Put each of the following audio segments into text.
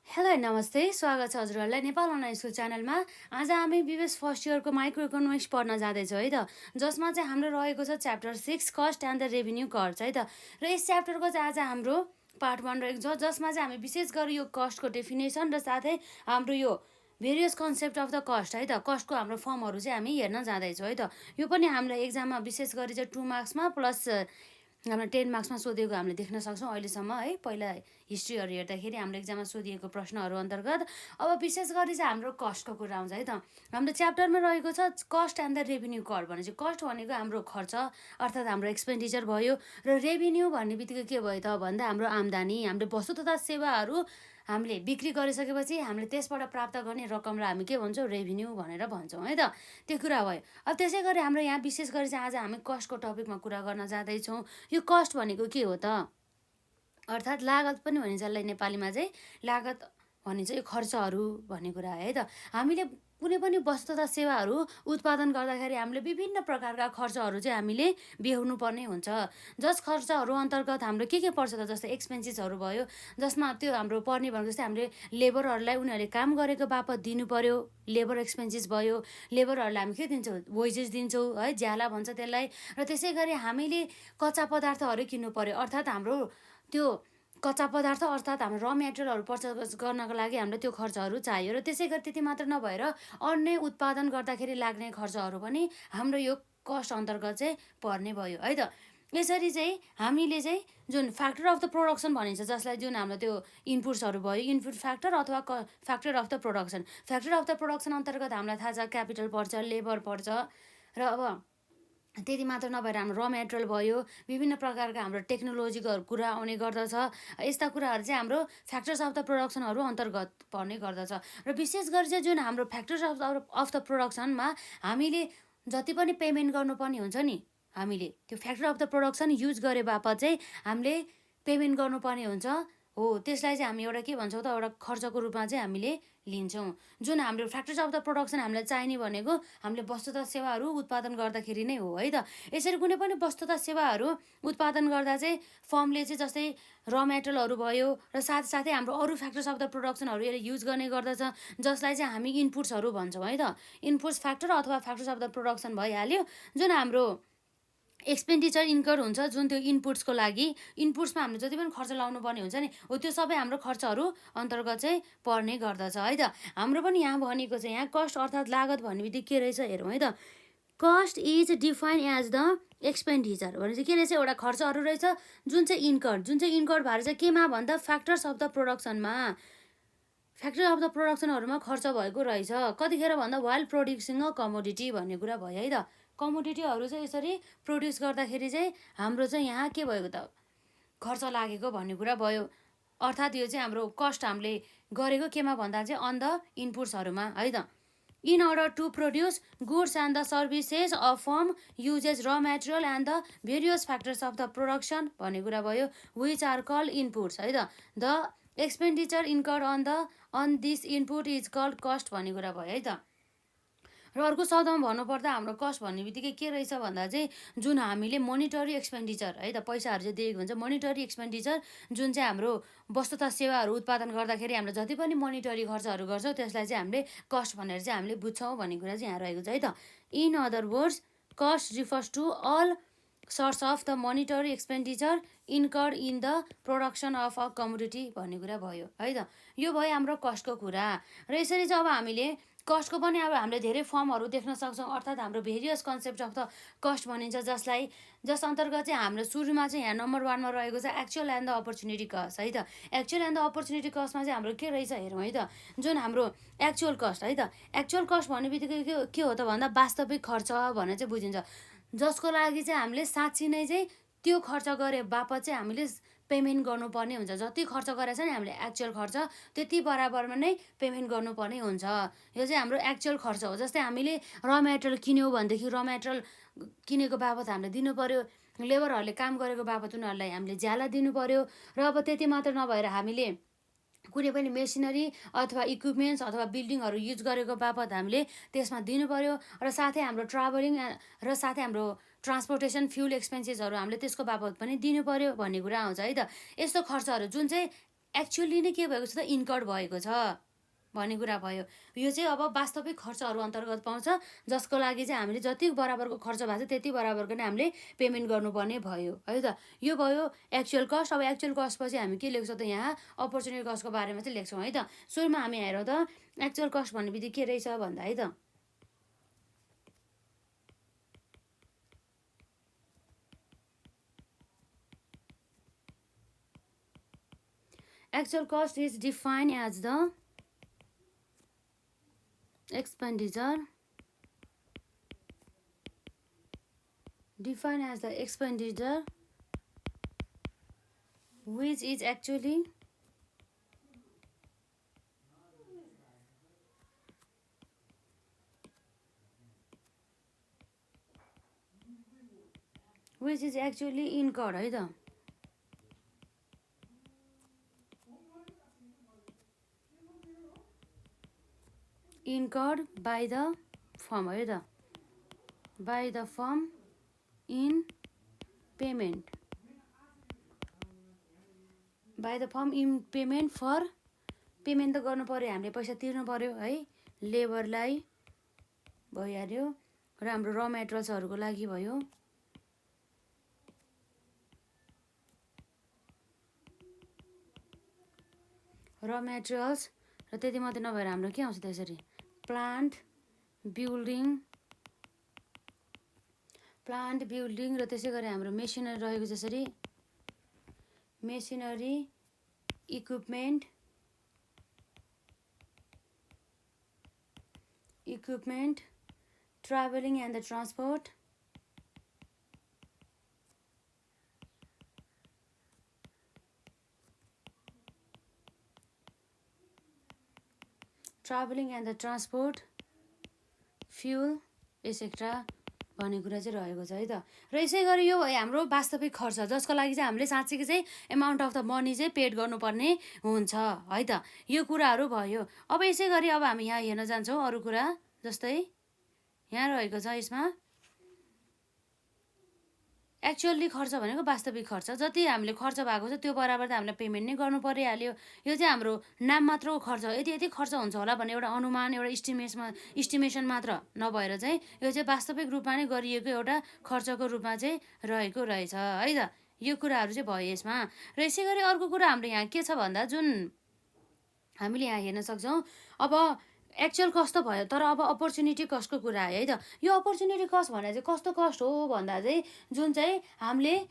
Hello नमस्ते, स्वागत छ हजुरहरूलाई नेपाल अनलाइन स्कुल च्यानलमा। आज हामी बिबिएस फर्स्ट इयरको माइक्रो इकोनोमिक्स पढ्न जाँदैछौँ है त, जसमा चाहिँ हाम्रो रहेको छ chapter 6 cost and the revenue curve है त। र यस च्याप्टरको चाहिँ आज हाम्रो पार्ट 1 रहेको छ, जसमा चाहिँ हामी विशेष गरी यो कस्टको डेफिनेसन र साथै हाम्रो यो various concept of the cost है त, कस्टको हाम्रो फर्महरू चाहिँ हामी हेर्न जाँदैछौँ है त। यो पनि हामीलाई एक्जाममा विशेष गरी चाहिँ 2 मार्क्समा प्लस हाम्रो 10 मार्क्समा सोधिएको हामीले देख्न सक्छौँ अहिलेसम्म है। पहिला हिस्ट्रीहरू हेर्दाखेरि हाम्रो एक्जाममा सोधिएको प्रश्नहरू अन्तर्गत अब विशेष गरी चाहिँ हाम्रो कस्टको कुरा आउँछ है त। हाम्रो च्याप्टरमा रहेको छ cost and the revenue curve भने चाहिँ कस्ट भनेको हाम्रो खर्च अर्थात् हाम्रो एक्सपेन्डिचर भयो, र रेभिन्यू भन्ने बित्तिकै के भयो त भन्दा हाम्रो आम्दानी, हाम्रो वस्तु तथा सेवाहरू हामीले बिक्री गरिसकेपछि हामीले त्यसबाट प्राप्त गर्ने रकमलाई हामी के भन्छौँ, रेभिन्यू भनेर भन्छौँ है त। त्यो कुरा भयो। अब त्यसै गरी हाम्रो यहाँ विशेष गरी चाहिँ आज हामी कस्टको टपिकमा कुरा गर्न जाँदैछौँ। यो कस्ट भनेको के हो त, अर्थात् लागत पनि भनिन्छ यसलाई नेपालीमा चाहिँ। लागत भनिन्छ यो खर्चहरू भन्ने कुरा है त। हामीले कुनै पनि वस्तु तथा सेवाहरू उत्पादन गर्दाखेरि हामीले विभिन्न प्रकारका खर्चहरू चाहिँ हामीले बेहोर्नु पर्ने हुन्छ। जस खर्चहरू अन्तर्गत हाम्रो के पर्छ त, जस्तै एक्सपेन्सेसहरू भयो, जसमा त्यो हाम्रो पर्ने भनेको जस्तै हामीले लेबरहरूलाई उनीहरूले काम गरेको बापत दिनु पर्यो, लेबर एक्सपेन्सेस भयो। लेबरहरूलाई हामी के दिन्छौँ, वेजेस दिन्छौँ है, ज्याला भन्छ त्यसलाई। र त्यसै गरी हामीले कच्चा पदार्थहरू किन्नु पर्यो, अर्थात् हाम्रो त्यो कच्चा पदार्थ अर्थात् हाम्रो र मेटेरियलहरू पर्चेस गर्नको लागि हामीलाई त्यो खर्चहरू चाहियो। र त्यसै गरी त्यति मात्र नभएर अन्य उत्पादन गर्दाखेरि लाग्ने खर्चहरू पनि हाम्रो यो कस्ट अन्तर्गत चाहिँ पर्ने भयो है त। यसरी चाहिँ हामीले चाहिँ जुन फ्याक्टर अफ द प्रोडक्सन भनिन्छ, जसलाई जुन हाम्रो त्यो इनपुट्सहरू भयो, इनपुट फ्याक्टर अथवा factor of the production. Factor of the production अन्तर्गत हामीलाई थाहा छ क्यापिटल पर्छ, लेबर पर्छ, र अब त्यति मात्र नभएर हाम्रो र मेटेरियल भयो, विभिन्न प्रकारका हाम्रो टेक्नोलोजीको कुरा आउने गर्दछ। यस्ता कुराहरू चाहिँ हाम्रो फ्याक्टर्स अफ द प्रोडक्सनहरू अन्तर्गत पर्ने गर्दछ। र विशेष गरी चाहिँ जुन हाम्रो फ्याक्टर्स अफ द प्रोडक्सनमा हामीले जति पनि पेमेन्ट गर्नुपर्ने हुन्छ नि, हामीले त्यो factor of the production use गरे बापत चाहिँ हामीले पेमेन्ट गर्नुपर्ने हुन्छ हो। त्यसलाई चाहिँ हामी एउटा के भन्छौँ त, एउटा खर्चको रूपमा चाहिँ हामीले लिन्छौँ। जुन हाम्रो फ्याक्टर्स अफ द प्रोडक्सन हामीलाई चाहिने भनेको हामीले वस्तु तथा सेवाहरू उत्पादन गर्दाखेरि नै हो है त। यसरी कुनै पनि वस्तु तथा सेवाहरू उत्पादन गर्दा चाहिँ फर्मले चाहिँ जस्तै र मेटेरियलहरू भयो र साथसाथै हाम्रो अरू फ्याक्टर्स अफ द प्रोडक्सनहरू युज गर्ने गर्दछ, जसलाई चाहिँ हामी इनपुट्सहरू भन्छौँ है त। इनपुट्स फ्याक्टर अथवा फ्याक्टर्स अफ द प्रोडक्सन भइहाल्यो। जुन हाम्रो एक्सपेन्डिचर इन्कर हुन्छ जुन त्यो इनपुट्सको लागि, इनपुट्समा हामीले जति पनि खर्च लाउनु पर्ने हुन्छ नि हो, त्यो सबै हाम्रो खर्चहरू अन्तर्गत चाहिँ पर्ने गर्दछ है त। हाम्रो पनि यहाँ भनेको चाहिँ यहाँ कस्ट अर्थात् लागत भन्ने बित्तिकै के रहेछ हेरौँ है त। Cost is define as the expenditure भनेपछि के रहेछ, एउटा खर्चहरू रहेछ जुन चाहिँ इन्कर भएर चाहिँ केमा भन्दा फ्याक्टर्स अफ द प्रोडक्सनमा, फ्याक्टर अफ द प्रोडक्सनहरूमा खर्च भएको रहेछ। कतिखेर भन्दा वाइल प्रोड्युसिङ अ कमोडिटी भन्ने कुरा भयो है त। कमोडिटीहरू चाहिँ यसरी प्रड्युस गर्दाखेरि चाहिँ हाम्रो चाहिँ यहाँ के भएको त, खर्च लागेको भन्ने कुरा भयो। अर्थात् यो चाहिँ हाम्रो कस्ट हामीले गरेको केमा भन्दा चाहिँ अन द इनपुट्सहरूमा है त। In order to produce goods and the services a firm uses र material and the various factors of the production भन्ने कुरा भयो, विच आर कल्ड इनपुट्स है त। The expenditure incur on this input is called cost भन्ने कुरा भयो है त। र अर्को शब्दमा भन्नुपर्दा हाम्रो कस्ट भन्ने बित्तिकै के रहेछ भन्दा चाहिँ जुन हामीले मोनिटरी एक्सपेन्डिचर है त, पैसाहरू चाहिँ दिएको हुन्छ मोनिटरी एक्सपेन्डिचर, जुन चाहिँ हाम्रो वस्तु तथा सेवाहरू उत्पादन गर्दाखेरि हामीले जति पनि मोनिटरी खर्चहरू गर्छौँ त्यसलाई चाहिँ हामीले कस्ट भनेर चाहिँ हामीले बुझ्छौँ भन्ने कुरा चाहिँ यहाँ रहेको छ है त। In other words cost refers to all sorts of the monetary expenditure incurred in the production of a commodity भन्ने कुरा भयो है त। यो भयो हाम्रो कस्टको कुरा। र यसरी चाहिँ अब हामीले कस्टको पनि अब हामीले धेरै फर्महरू देख्न सक्छौँ, अर्थात् हाम्रो various concept of the cost भनिन्छ, जस अन्तर्गत चाहिँ हाम्रो सुरुमा चाहिँ यहाँ नम्बर 1मा रहेको छ actual and the opportunity cost है त। एक्चुअल एन्ड द अपर्च्युनिटी कस्टमा चाहिँ हाम्रो के रहेछ हेरौँ है त। जुन हाम्रो एक्चुअल कस्ट है त, एक्चुअल कस्ट भन्ने बित्तिकै के हो त भन्दा वास्तविक खर्च भनेर चाहिँ बुझिन्छ, जसको लागि चाहिँ हामीले साँच्ची नै चाहिँ त्यो खर्च गरे बापत चाहिँ हामीले पेमेन्ट गर्नुपर्ने हुन्छ। जति खर्च गरेछ नि हामीले एक्चुअल खर्च त्यति बराबरमा नै पेमेन्ट गर्नुपर्ने हुन्छ। यो चाहिँ हाम्रो एक्चुअल खर्च हो। जस्तै हामीले र मेटेरियल किन्यौँ भनेदेखि र मेटेरियल किनेको बापत हामीले दिनु पर्यो, लेबरहरूले काम गरेको बापत उनीहरूलाई हामीले ज्याला दिनु पर्यो। र अब त्यति मात्र नभएर हामीले कुनै पनि मेसिनरी अथवा इक्विपमेन्ट्स अथवा बिल्डिङहरू युज गरेको बापत हामीले त्यसमा दिनु पर्यो। र साथै हाम्रो ट्राभलिङ र साथै हाम्रो ट्रान्सपोर्टेसन फ्युल एक्सपेन्सेसहरू हामीले त्यसको बापत पनि दिनु पर्यो भन्ने कुरा आउँछ है त। यस्तो खर्चहरू जुन चाहिँ एक्चुअली नै के भएको छ त इन्कर्ड भएको छ भन्ने कुरा भयो। यो चाहिँ अब वास्तविक खर्चहरू अन्तर्गत पाउँछ, जसको लागि चाहिँ हामीले जति बराबरको खर्च भएको छ त्यति बराबरको नै हामीले पेमेन्ट गर्नुपर्ने भयो है त। यो भयो एक्चुअल कस्ट। अब एक्चुअल कस्टपछि हामी के लेख्छौँ त यहाँ अपर्च्युनिटी कस्टको बारेमा चाहिँ लेख्छौँ है त। सुरुमा हामी हेरौँ त एक्चुअल कस्ट भन्ने बित्तिकै के रहेछ भन्दा है त, actual cost is defined as the expenditure which is actually incurred है त। incurred by the firm है त, by the firm in payment, by the firm in payment for payment त गर्नु पर्यो, हामीले पैसा तिर्नु पर्यो है लेबरलाई भइहाल्यो र हाम्रो र मेटेरियल्सहरूको लागि भयो। र मेटेरियल्स र त्यति मात्रै नभएर हाम्रो के आउँछ त्यसरी प्लान्ट बिल्डिङ र त्यसै गरी हाम्रो मेसिनरी रहेको जसरी machinery equipment, traveling and the transport, fuel etc भन्ने कुरा चाहिँ रहेको छ है त। र यसै गरी यो हाम्रो वास्तविक खर्च जसको लागि चाहिँ हामीले साँच्चीकै चाहिँ एमाउन्ट अफ द मनी चाहिँ पेड गर्नुपर्ने हुन्छ है त। यो कुराहरू भयो। अब यसै गरी अब हामी यहाँ हेर्न जान्छौँ अरू कुरा, जस्तै यहाँ रहेको छ यसमा एक्चुअली खर्च भनेको वास्तविक खर्च, जति हामीले खर्च भएको छ त्यो बराबर त हामीलाई पेमेन्ट नै गर्नु परिहाल्यो। यो चाहिँ हाम्रो नाम मात्रको खर्च, यति खर्च हुन्छ होला भन्ने एउटा अनुमान, एउटा इस्टिमेसन मात्र नभएर चाहिँ यो चाहिँ वास्तविक रूपमा नै गरिएको एउटा खर्चको रूपमा चाहिँ रहेको रहेछ है त। यो कुराहरू चाहिँ भयो यसमा। र यसै गरी अर्को कुरा हाम्रो यहाँ के छ भन्दा जुन हामीले यहाँ हेर्न सक्छौँ अब एक्चुअल कस्ट त भयो, तर अब अपर्च्युनिटी कस्टको कुरा आयो है त। यो अपर्च्युनिटी कस्ट भनेर चाहिँ कस्तो कस्ट हो भन्दा चाहिँ जुन चाहिँ हामीले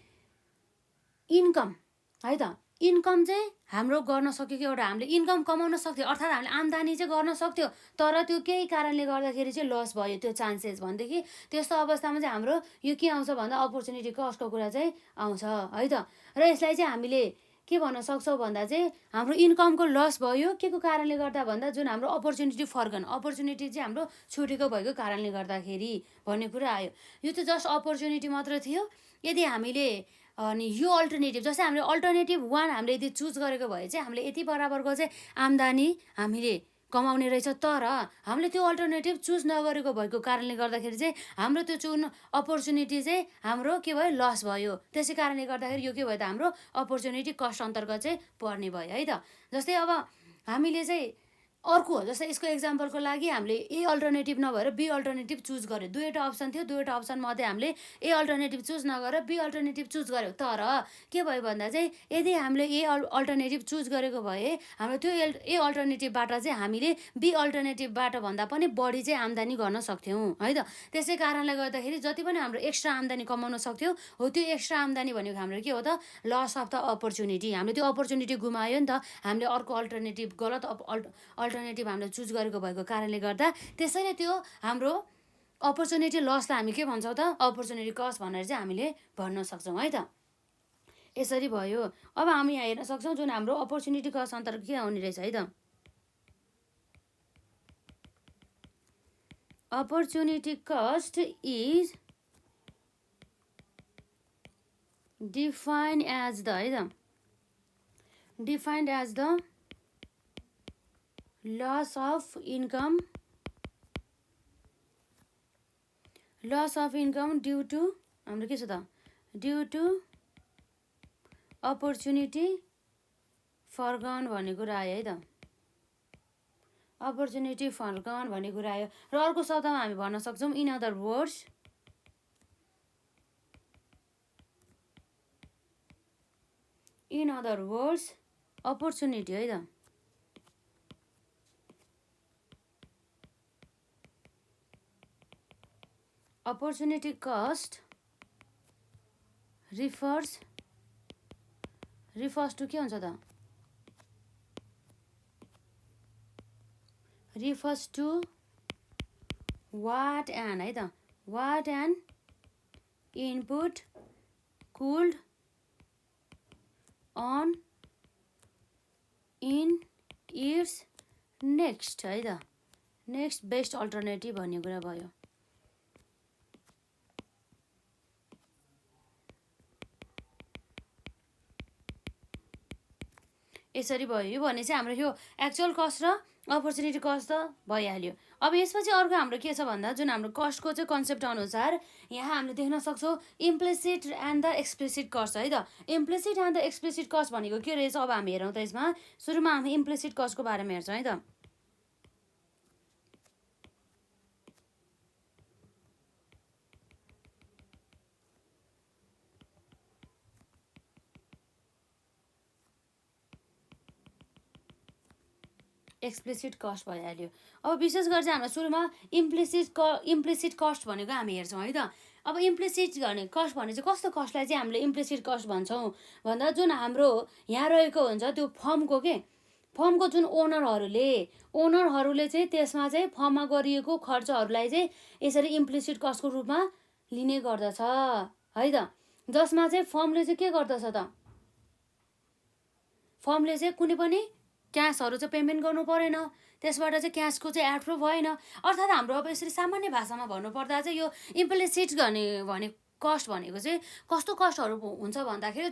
इन्कम है त, इन्कम चाहिँ हाम्रो गर्न सकेको एउटा हामीले इन्कम कमाउन सक्थ्यो, अर्थात् हामीले आम्दानी चाहिँ गर्न सक्थ्यो, तर त्यो केही कारणले गर्दाखेरि चाहिँ लस भयो त्यो चान्सेस भनेदेखि त्यस्तो अवस्थामा चाहिँ हाम्रो यो के आउँछ भन्दा अपर्च्युनिटी कस्टको कुरा चाहिँ आउँछ है त। र यसलाई चाहिँ हामीले के भन्न सक्छौँ भन्दा चाहिँ हाम्रो इन्कमको लस भयो के को कारणले गर्दा भन्दा जुन हाम्रो अपर्च्युनिटी फर्कन, अपर्च्युनिटी चाहिँ हाम्रो छुटेको भएको कारणले गर्दाखेरि भन्ने कुरा आयो। यो चाहिँ जस्ट अपर्च्युनिटी मात्र थियो। यदि हामीले अनि यो अल्टरनेटिभ जस्तै हामीले अल्टरनेटिभ 1 हामीले यदि चुज गरेको भए चाहिँ हामीले यति बराबरको चाहिँ आम्दानी हामीले कमाउने रहेछ, तर हामीले त्यो अल्टरनेटिभ चुज नगरेको भएको कारणले गर्दाखेरि चाहिँ हाम्रो त्यो अपर्च्युनिटी चाहिँ हाम्रो के भयो लस भयो। त्यसै कारणले गर्दाखेरि यो के भयो त हाम्रो अपर्च्युनिटी कस्ट अन्तर्गत चाहिँ पर्ने भयो है त। जस्तै अब हामीले चाहिँ अर्को जस्तै यसको एक्जाम्पलको लागि हामीले ए अल्टरनेटिभ नभएर बी अल्टरनेटिभ चुज गर्यो, दुईवटा अप्सन थियो, दुईवटा अप्सन मध्ये हामीले ए अल्टरनेटिभ चुज नगरेर बी अल्टरनेटिभ चुज गर्यो, तर के भयो भन्दा चाहिँ यदि हामीले ए अल्टरनेटिभ चुज गरेको भए हाम्रो त्यो ए अल्टरनेटिभबाट चाहिँ हामीले बी अल्टरनेटिभबाट भन्दा पनि बढी चाहिँ आम्दानी गर्न सक्थ्यौँ है त। त्यसै कारणले गर्दाखेरि जति पनि हाम्रो एक्स्ट्रा आम्दानी कमाउन सक्थ्यौँ हो त्यो एक्स्ट्रा आम्दानी भनेको हाम्रो के हो त लस अफ द अपर्च्युनिटी, हामीले त्यो अपर्च्युनिटी गुमायो नि त, हामीले अर्को अल्टरनेटिभ गलत अल्टरनेटिभ हामीले चुज गरेको भएको कारणले गर्दा त्यसैले त्यो हाम्रो अपर्च्युनिटी लसलाई हामी के भन्छौँ त अपर्च्युनिटी कस्ट भनेर चाहिँ हामीले भन्न सक्छौँ है त। यसरी भयो। अब हामी यहाँ हेर्न सक्छौँ जुन हाम्रो अपर्च्युनिटी कस्ट अन्तर्गत के आउने रहेछ है त, opportunity cost is defined as the loss of income due to हाम्रो के छ त due to opportunity फर्गन भन्ने कुरा आयो है त, अपर्च्युनिटी फर्गन भन्ने कुरा आयो। र अर्को शब्दमा हामी भन्न सक्छौँ in other words, in other words opportunity है त। अपर्च्युनिटी कस्ट रिफर्स टु के हुन्छ त, रिफर्स टु वाट एन्ड है त, what an input could earn in its next है त, नेक्स्ट बेस्ट अल्टरनेटिभ भन्ने कुरा भयो। यसरी भयो। यो भने चाहिँ हाम्रो यो एक्चुअल कस्ट र अपर्च्युनिटी कस्ट त भइहाल्यो। अब यसपछि अर्को हाम्रो के छ भन्दा जुन हाम्रो कस्टको चाहिँ कन्सेप्ट अनुसार यहाँ हामीले देख्न सक्छौँ implicit and the explicit cost है त। Implicit and the explicit cost भनेको के रहेछ अब हामी हेरौँ त। यसमा सुरुमा हामी इम्प्लिसिट कस्टको बारेमा हेर्छौँ है त। एक्सप्लिसिट कस्ट भइहाल्यो। अब विशेष गरी चाहिँ हाम्रो सुरुमा इम्प्लिसिट कस्ट भनेको हामी हेर्छौँ है त। अब इम्प्लिसिट गर्ने कस्ट भने चाहिँ कस्तो कस्टलाई चाहिँ हामीले इम्प्लिसिट कस्ट भन्छौँ भन्दा जुन हाम्रो यहाँ रहेको हुन्छ त्यो फर्मको फर्मको जुन ओनरहरूले चाहिँ त्यसमा चाहिँ फर्ममा गरिएको खर्चहरूलाई चाहिँ यसरी इम्प्लिसिट कस्टको रूपमा लिने गर्दछ है त। जसमा चाहिँ फर्मले चाहिँ के गर्दछ त, फर्मले चाहिँ कुनै पनि क्यासहरू चाहिँ पेमेन्ट गर्नु परेन, त्यसबाट चाहिँ क्यासको चाहिँ एडफ्लो भएन। अर्थात् हाम्रो अब यसरी सामान्य भाषामा भन्नुपर्दा चाहिँ यो इम्प्लिसिट भने कस्ट भनेको चाहिँ कस्तो कस्टहरू हुन्छ भन्दाखेरि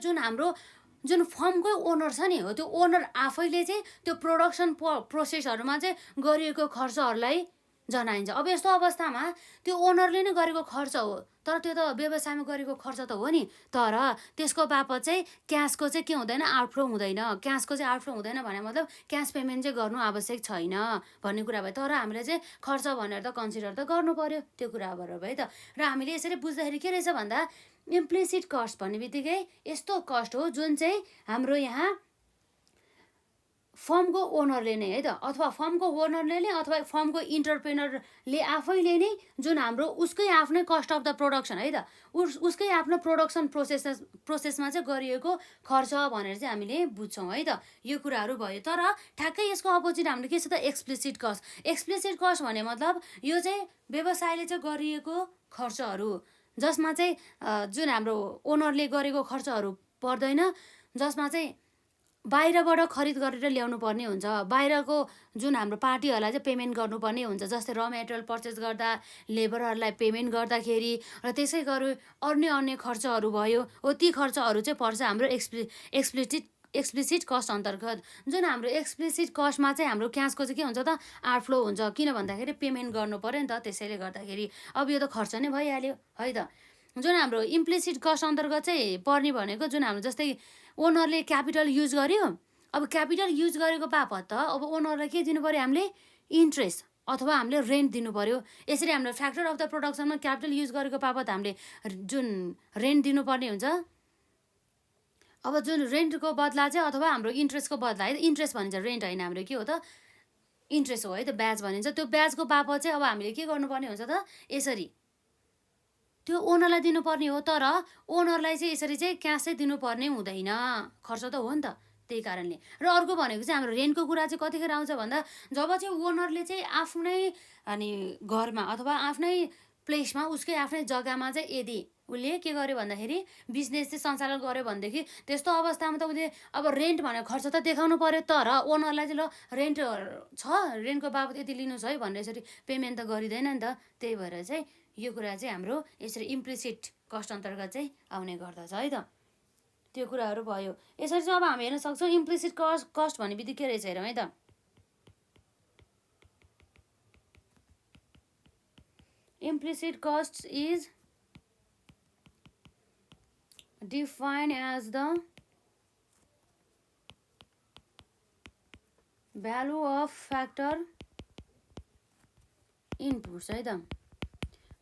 जुन फर्मकै ओनर छ नि हो त्यो ओनर आफैले चाहिँ त्यो प्रोडक्सन प्रोसेसहरूमा चाहिँ गरिएको खर्चहरूलाई जनाइन्छ। अब यस्तो अवस्थामा त्यो ओनरले नै गरेको खर्च हो, तर त्यो त व्यवसायमा गरेको खर्च त हो नि, तर त्यसको बापत चाहिँ क्यासको चाहिँ के हुँदैन, आउटफ्लो हुँदैन। क्यासको चाहिँ आउटफ्लो हुँदैन भने मतलब क्यास पेमेन्ट चाहिँ गर्नु आवश्यक छैन भन्ने कुरा भयो। तर हामीले चाहिँ खर्च भनेर त कन्सिडर त गर्नु पर्यो त्यो कुरा भएर भयो त। र हामीले यसरी बुझ्दाखेरि के रहेछ भन्दा इम्प्लिसिट कस्ट भन्ने बित्तिकै यस्तो कस्ट हो जुन चाहिँ हाम्रो यहाँ फर्मको ओनरले नै है त, अथवा फर्मको ओनरले नै अथवा फर्मको इन्टरप्रेनरले आफैले नै जुन हाम्रो उसकै आफ्नै कस्ट अफ द प्रोडक्सन है त, उसकै आफ्नो प्रोडक्सन प्रोसेसमा चाहिँ गरिएको खर्च भनेर चाहिँ हामीले बुझ्छौँ है त। यो कुराहरू भयो। तर ठ्याक्कै यसको अपोजिट हाम्रो के छ त, एक्सप्लिसिट कस्ट। एक्सप्लिसिट कस्ट भने मतलब यो चाहिँ व्यवसायले चाहिँ गरिएको खर्चहरू जसमा चाहिँ जुन हाम्रो ओनरले गरेको खर्चहरू पर्दैन, जसमा चाहिँ बाहिरबाट खरिद गरेर ल्याउनु पर्ने हुन्छ, बाहिरको जुन हाम्रो पार्टीहरूलाई चाहिँ पेमेन्ट गर्नुपर्ने हुन्छ, जस्तै र मेटेरियल पर्चेस गर्दा, लेबरहरूलाई पेमेन्ट गर्दाखेरि, र त्यसै गरी अन्य खर्चहरू भयो हो, ती खर्चहरू चाहिँ पर्छ हाम्रो एक्सप्लिसिट कस्ट अन्तर्गत। जुन हाम्रो एक्सप्लिसिट कस्टमा चाहिँ हाम्रो क्यासको चाहिँ के हुन्छ त, आउटफ्लो हुन्छ। किन भन्दाखेरि पेमेन्ट गर्नु पर्यो नि त, त्यसैले गर्दाखेरि अब यो त खर्च नै भइहाल्यो है त। जुन हाम्रो इम्प्लिसिट कस्ट अन्तर्गत चाहिँ पर्ने भनेको जुन हाम्रो जस्तै ओनरले क्यापिटल युज गर्यो, अब क्यापिटल युज गरेको बापत त अब ओनरलाई के दिनु पर्यो, हामीले इन्ट्रेस्ट अथवा हामीले रेन्ट दिनु पर्यो। यसरी हाम्रो फ्याक्टर अफ द प्रोडक्सनमा क्यापिटल युज गरेको बापत हामीले जुन रेन्ट दिनुपर्ने हुन्छ, अब जुन रेन्टको बदला चाहिँ अथवा हाम्रो इन्ट्रेस्टको बदला है, इन्ट्रेस्ट भनिन्छ, रेन्ट होइन, हाम्रो के हो त, इन्ट्रेस्ट हो है त, ब्याज भनिन्छ। त्यो ब्याजको बापत चाहिँ अब हामीले के गर्नुपर्ने हुन्छ त, यसरी त्यो ओनरलाई दिनुपर्ने हो। तर ओनरलाई चाहिँ यसरी चाहिँ क्यास चाहिँ दिनुपर्ने हुँदैन, खर्च त हो नि त, त्यही कारणले। र अर्को भनेको चाहिँ हाम्रो रेन्टको कुरा चाहिँ कतिखेर आउँछ भन्दा जब चाहिँ ओनरले चाहिँ आफ्नै अनि घरमा अथवा आफ्नै प्लेसमा उसकै आफ्नै जग्गामा चाहिँ यदि उसले के गर्यो भन्दाखेरि बिजनेस चाहिँ सञ्चालन गर्यो भनेदेखि त्यस्तो अवस्थामा त उसले अब रेन्ट भनेर खर्च त देखाउनु पर्यो। तर ओनरलाई चाहिँ ल रेन्ट छ, रेन्टको बाबत यति लिनुहोस् है भनेर यसरी पेमेन्ट त गरिँदैन नि त। त्यही भएर चाहिँ यो कुरा चाहिँ हाम्रो यसरी इम्प्लिसिट कस्ट अन्तर्गत चाहिँ आउने गर्दछ है त। त्यो कुराहरू भयो। यसरी चाहिँ अब हामी हेर्न सक्छौँ इम्प्लिसिट कस्ट भन्ने बित्तिकै के रहेछ हेरौँ है त। Implicit cost is defined as the value of factor inputs है त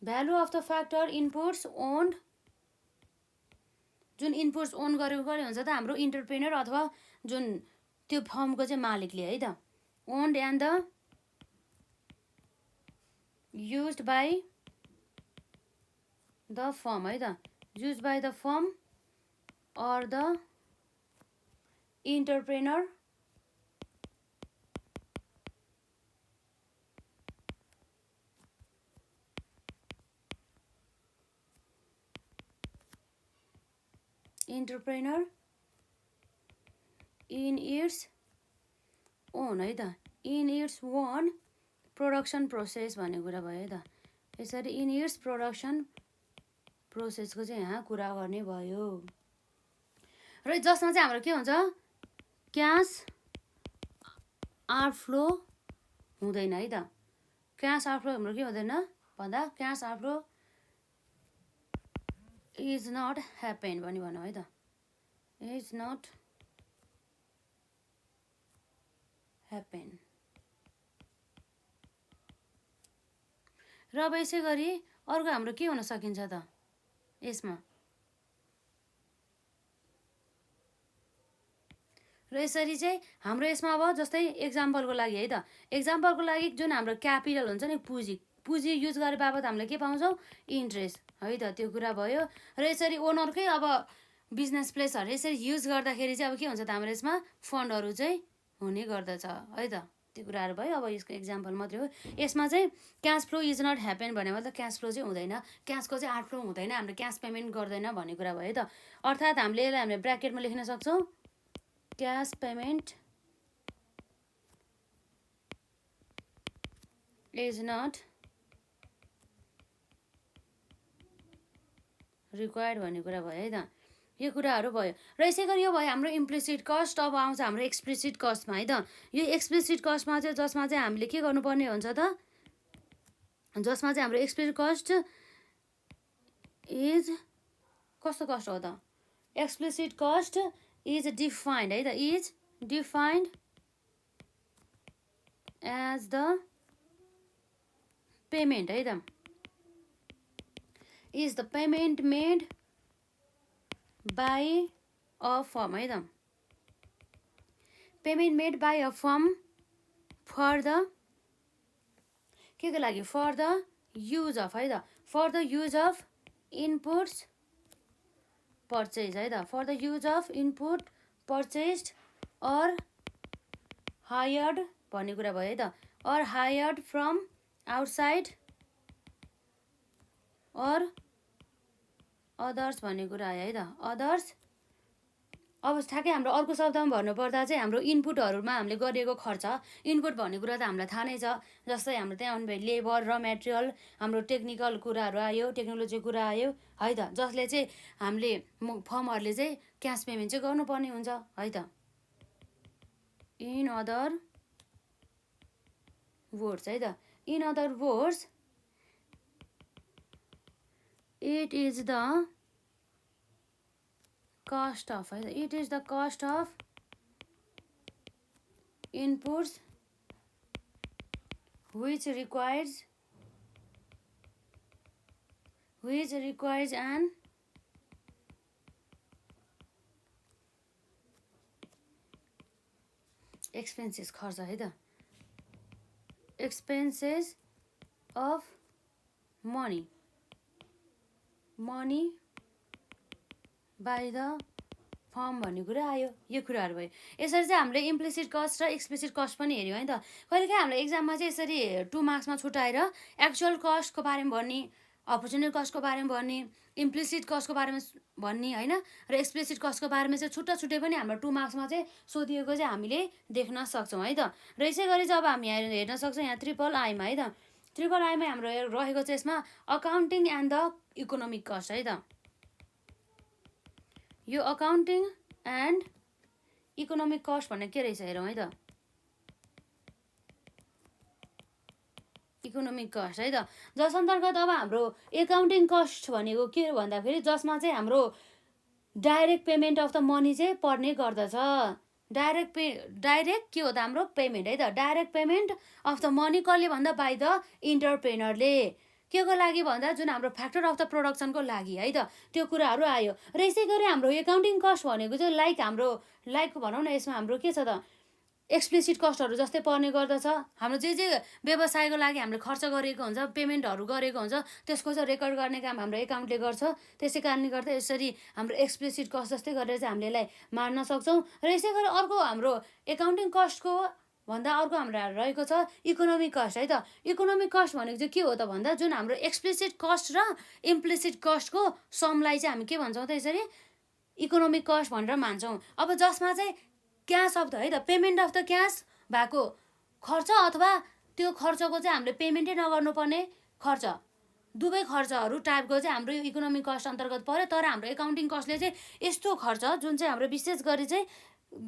value of the factor inputs owned जुन इनपुट्स ओन गरेको कहिले हुन्छ त हाम्रो इन्टरप्रेनर अथवा जुन त्यो फर्मको चाहिँ मालिकले है त owned and the used by the firm है त use by the firm or the entrepreneur in its own है त in its own production process भन्ने कुरा भयो है त यसरी इन इट्स प्रोडक्सन प्रोसेसको चाहिँ यहाँ कुरा गर्ने भयो र जसमा चाहिँ हाम्रो के हुन्छ क्यास आउटफ्लो हुँदैन है त क्यास आउटफ्लो हाम्रो के हुँदैन भन्दा cash outflow is not happen भनी भनौँ है त इज नट ह्यापेन र अब यसै गरी अर्को हाम्रो के हुन सकिन्छ त यसमा र यसरी चाहिँ हाम्रो यसमा अब जस्तै एक्जाम्पलको लागि है त एक्जाम्पलको लागि जुन हाम्रो क्यापिटल हुन्छ नि पुँजी युज गरे बाबत हामीले के पाउँछौँ इन्ट्रेस्ट है त त्यो कुरा भयो र यसरी ओनरकै अब बिजनेस प्लेसहरू यसरी युज गर्दाखेरि चाहिँ अब के हुन्छ त हाम्रो यसमा फन्डहरू चाहिँ हुने गर्दछ है त त्यो कुराहरू भयो अब यसको एक्जाम्पल मात्रै हो यसमा चाहिँ cash flow is not happen भने मतलब क्यास फ्लो चाहिँ हुँदैन क्यासको चाहिँ आउटफ्लो हुँदैन हामीले क्यास पेमेन्ट गर्दैन भन्ने कुरा भयो त अर्थात् हामीले यसलाई हामीले ब्र्याकेटमा लेख्न सक्छौँ cash payment is not required भन्ने कुरा भयो है त यो कुराहरू भयो र यसै गरी यो भयो हाम्रो इम्प्लिसिट कस्ट अब आउँछ हाम्रो एक्सप्लिसिट कस्टमा है त यो एक्सप्लिसिट कस्टमा चाहिँ जसमा चाहिँ हामीले के गर्नुपर्ने हुन्छ त जसमा चाहिँ हाम्रो एक्सप्लिसिट कस्ट इज कस्तो कस्ट हो त एक्सप्लिसिट कस्ट इज डिफाइन्ड है त is defined as the payment है त is the payment made by a firm है त payment made by a firm for the के को लागि फर द युज अफ है त for the use of inputs purchase है त for the use of input purchased or hired भन्ने कुरा भयो है त or hired from outside or others भन्ने कुरा आयो है त अदर्स अब ठ्याक्कै हाम्रो अर्को शब्दमा भन्नुपर्दा चाहिँ हाम्रो इनपुटहरूमा हामीले गरिएको खर्च इनपुट भन्ने कुरा त हामीलाई थाहा नै छ जस्तै हाम्रो त्यहाँ आउनु भयो लेबर र मेटेरियल हाम्रो टेक्निकल कुराहरू आयो टेक्नोलोजी कुरा आयो है त जसले चाहिँ हामीले फर्महरूले चाहिँ क्यास पेमेन्ट चाहिँ गर्नुपर्ने हुन्छ है त इन अदर वर्ड्स है त in other words it is the cost of it is the cost of inputs which requires an expenses खर्च है त expenses of money by the form भन्ने कुरा आयो यो कुराहरू भयो यसरी चाहिँ हामीले इम्प्लिसिट कस्ट र एक्सप्लिसिट कस्ट पनि हेऱ्यौँ है त कहिलेकाहीँ हाम्रो एक्जाममा चाहिँ यसरी 2 मार्क्समा छुट्याएर एक्चुअल कस्टको बारेमा भन्ने अपर्च्युनिटी कस्टको बारेमा भन्ने इम्प्लिसिट कस्टको बारेमा भन्ने होइन र एक्सप्लिसिट कस्टको बारेमा चाहिँ छुट्टा छुट्टै पनि हाम्रो 2 मार्क्समा चाहिँ सोधिएको चाहिँ हामीले देख्न सक्छौँ है त र यसै गरी चाहिँ अब हामी हेर्न सक्छौँ यहाँ ट्रिपल आईमा है त ट्रिपल आईमा हाम्रो रहेको चाहिँ यसमा accounting and the economic cost है त यो अकाउन्टिङ एन्ड इकोनोमिक कस्ट भन्ने के रहेछ हेरौँ है त इकोनोमिक कस्ट है त जस अन्तर्गत अब हाम्रो एकाउन्टिङ कस्ट भनेको के भन्दाखेरि जसमा चाहिँ हाम्रो direct payment of the money चाहिँ पर्ने गर्दछ डाइरेक्ट के हो त हाम्रो पेमेन्ट है त direct payment of the money कसले भन्दा बाई द इन्टरप्रेनरले के को लागि भन्दा जुन हाम्रो फ्याक्टर अफ द प्रोडक्सनको लागि है त त्यो कुराहरू आयो र यसै गरी हाम्रो एकाउन्टिङ कस्ट भनेको चाहिँ लाइक भनौँ न यसमा हाम्रो के छ त एक्सप्लिसिट कस्टहरू जस्तै पर्ने गर्दछ हाम्रो जे व्यवसायको लागि हामीले खर्च गरेको हुन्छ पेमेन्टहरू गरेको हुन्छ त्यसको चाहिँ रेकर्ड गर्ने काम हाम्रो एकाउन्टले गर्छ त्यसै कारणले गर्दा यसरी हाम्रो एक्सप्लिसिट कस्ट जस्तै गरेर चाहिँ हामीले यसलाई मार्न सक्छौँ र यसै गरी अर्को हाम्रो एकाउन्टिङ कस्टको भन्दा अर्को हाम्रो रहेको छ इकोनोमिक कस्ट है त इकोनोमिक कस्ट भनेको चाहिँ के हो त भन्दा जुन हाम्रो एक्सप्लिसिट कस्ट र इम्प्लिसिट कस्टको समलाई चाहिँ हामी के भन्छौँ त यसरी इकोनोमिक कस्ट भनेर मान्छौँ अब जसमा चाहिँ क्यास अफ द है त पेमेन्ट अफ द क्यास भएको खर्च अथवा त्यो खर्चको चाहिँ हामीले पेमेन्टै नगर्नुपर्ने खर्च दुवै खर्चहरू टाइपको चाहिँ हाम्रो इकोनोमिक कस्ट अन्तर्गत पर्यो तर हाम्रो एकाउन्टिङ कस्टले चाहिँ यस्तो खर्च जुन चाहिँ हाम्रो विशेष गरी चाहिँ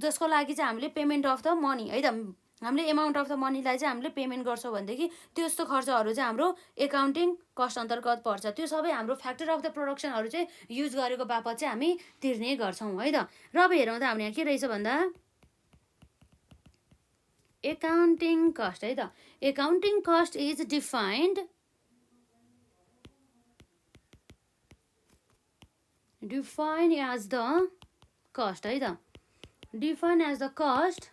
जसको लागि चाहिँ हामीले पेमेन्ट अफ द मनी है त हामीले एमाउन्ट अफ द मनीलाई चाहिँ हामीले पेमेन्ट गर्छौँ भनेदेखि त्यस्तो खर्चहरू चाहिँ हाम्रो एकाउन्टिङ कस्ट अन्तर्गत पर्छ त्यो सबै हाम्रो फ्याक्टर अफ द प्रोडक्सनहरू चाहिँ युज गरेको बापत चाहिँ हामी तिर्ने गर्छौँ है त र अब हेरौँ त हाम्रो यहाँ के रहेछ भन्दा accounting cost है त accounting cost is defined as the cost है त defined as the cost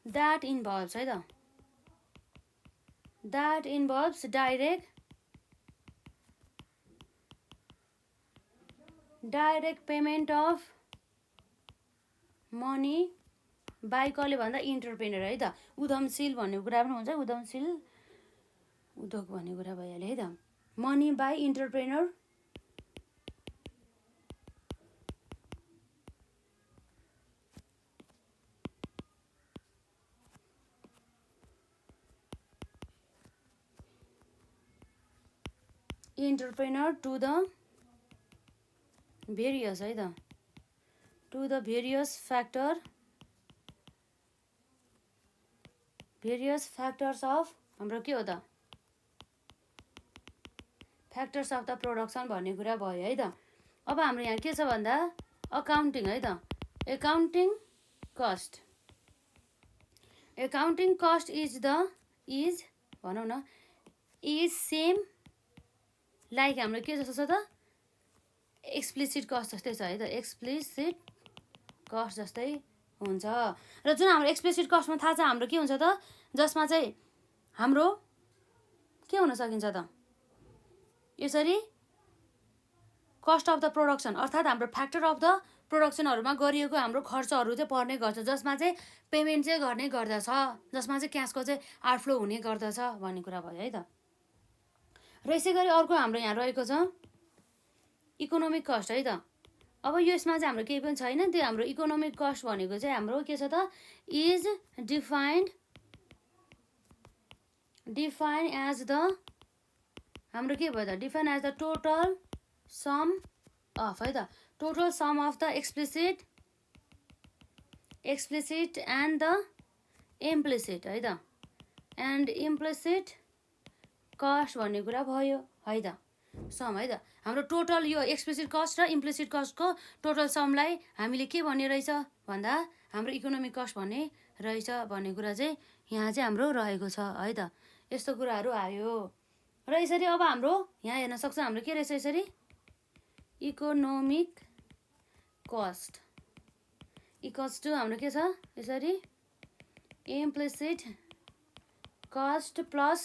that involves है त that involves direct payment of money by कसले भन्दा इन्टरप्रेनर है त उद्यमशील भन्ने कुरा पनि हुन्छ उद्यमशील उद्योग भन्ने कुरा भइहाल्यो है त money by entrepreneur to the various है त to the various factors of हाम्रो के हो त फ्याक्टर्स अफ द प्रोडक्सन भन्ने कुरा भयो है त अब हाम्रो यहाँ के छ भन्दा अकाउन्टिङ है त एकाउन्टिङ कस्ट इज भनौँ न इज सेम लाइक हाम्रो के जस्तो छ त एक्सप्लिसिट कस्ट जस्तै छ है त एक्सप्लिसिट कस्ट जस्तै हुन्छ र जुन हाम्रो एक्सप्लिसिट कस्टमा थाहा छ हाम्रो के हुन्छ त जसमा चाहिँ हाम्रो के हुन सकिन्छ त यसरी कस्ट अफ द प्रोडक्सन अर्थात् हाम्रो फ्याक्टर अफ द प्रोडक्सनहरूमा गरिएको हाम्रो खर्चहरू चाहिँ पर्ने गर्छ जसमा चाहिँ पेमेन्ट चाहिँ गर्ने गर्दछ जसमा चाहिँ क्यासको चाहिँ आउटफ्लो हुने गर्दछ भन्ने कुरा भयो है त र यसै गरी अर्को हाम्रो यहाँ रहेको छ इकोनोमिक कस्ट है त अब यसमा चाहिँ हाम्रो केही पनि छैन त्यो हाम्रो इकोनोमिक कस्ट भनेको चाहिँ हाम्रो के छ त इज डिफाइन्ड एज द हाम्रो के भयो त define as the total sum of है त total sum of the explicit and the implicit है त एन्ड इम्प्लिसिट कस्ट भन्ने कुरा भयो है त सम है त हाम्रो टोटल यो एक्सप्लिसिट कस्ट र इम्प्लिसिट कस्टको टोटल समलाई हामीले के भन्ने रहेछ भन्दा हाम्रो इकोनोमिक कस्ट भन्ने रहेछ भन्ने कुरा चाहिँ यहाँ चाहिँ हाम्रो रहेको छ है त यस्तो कुराहरू आयो र यसरी अब हाम्रो यहाँ हेर्न सक्छ हाम्रो के रहेछ यसरी इकोनोमिक कस्ट इक्वल्स टु हाम्रो के छ यसरी इम्प्लिसिट कस्ट प्लस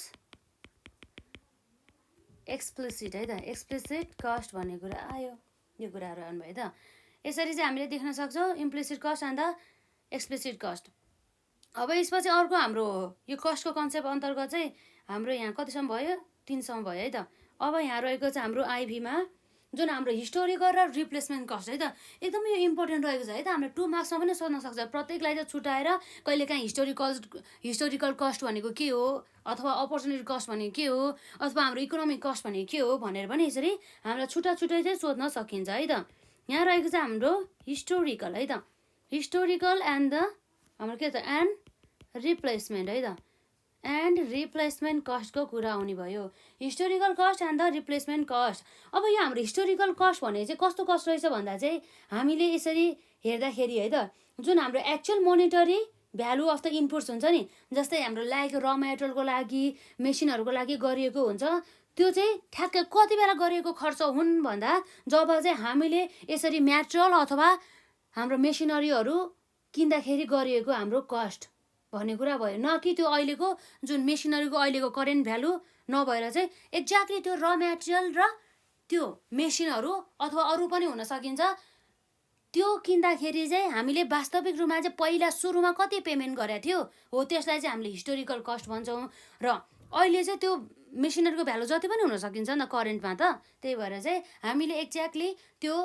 एक्सप्लिसिट है त एक्सप्लिसिट कस्ट भन्ने कुरा आयो यो कुराहरू आउनुभयो त यसरी चाहिँ हामीले देख्न सक्छौँ implicit cost and the explicit cost अब यसपछि अर्को हाम्रो यो कस्टको कन्सेप्ट अन्तर्गत चाहिँ हाम्रो यहाँ कतिसम्म भयो 3 सम्म भयो है त अब यहाँ रहेको चाहिँ हाम्रो आइभीमा जुन हाम्रो हिस्टोरिकल र रिप्लेसमेन्ट कस्ट है त एकदमै यो इम्पोर्टेन्ट रहेको छ है त हामीले 2 मार्क्समा पनि सोध्न सक्छ प्रत्येकलाई चाहिँ छुट्याएर कहिलेकाहीँ हिस्टोरिकल कस्ट भनेको के हो अथवा अपर्च्युनिटी कस्ट भनेको के हो अथवा हाम्रो इकोनोमिक कस्ट भनेको के हो भनेर पनि यसरी हामीलाई छुट्टै चाहिँ सोध्न सकिन्छ है त यहाँ रहेको चाहिँ हाम्रो हिस्टोरिकल है त हिस्टोरिकल एन्ड द हाम्रो के त एन्ड रिप्लेसमेन्ट है त एन्ड रिप्लेसमेन्ट कस्टको कुरा आउने भयो historical cost and the replacement cost अब यो हाम्रो हिस्टोरिकल कस्ट भने चाहिँ कस्तो कस्ट रहेछ भन्दा चाहिँ हामीले यसरी हेर्दाखेरि है त जुन हाम्रो actual monetary value of the inputs हुन्छ नि, जस्तै हाम्रो लाइक र मेटेरियलको लागि मेसिनहरूको लागि गरिएको हुन्छ, त्यो चाहिँ ठ्याक्कै कति बेला गरिएको खर्च हुन् भन्दा जब चाहिँ हामीले यसरी मेटेरियल अथवा हाम्रो मेसिनरीहरू किन्दाखेरि गरिएको हाम्रो कस्ट भन्ने कुरा भयो। न कि त्यो अहिलेको जुन मेसिनरीको अहिलेको करेन्ट भ्यालु नभएर चाहिँ एक्ज्याक्टली त्यो र मेटेरियल र त्यो मेसिनहरू अथवा अरू पनि हुन सकिन्छ, त्यो किन्दाखेरि चाहिँ हामीले वास्तविक रूपमा चाहिँ पहिला सुरुमा कति पेमेन्ट गरेको थियो हो त्यसलाई चाहिँ हामीले हिस्टोरिकल कस्ट भन्छौँ। र अहिले चाहिँ त्यो मेसिनरीको भ्यालु जति पनि हुन सकिन्छ नि त करेन्टमा त, त्यही भएर चाहिँ हामीले एक्ज्याक्टली त्यो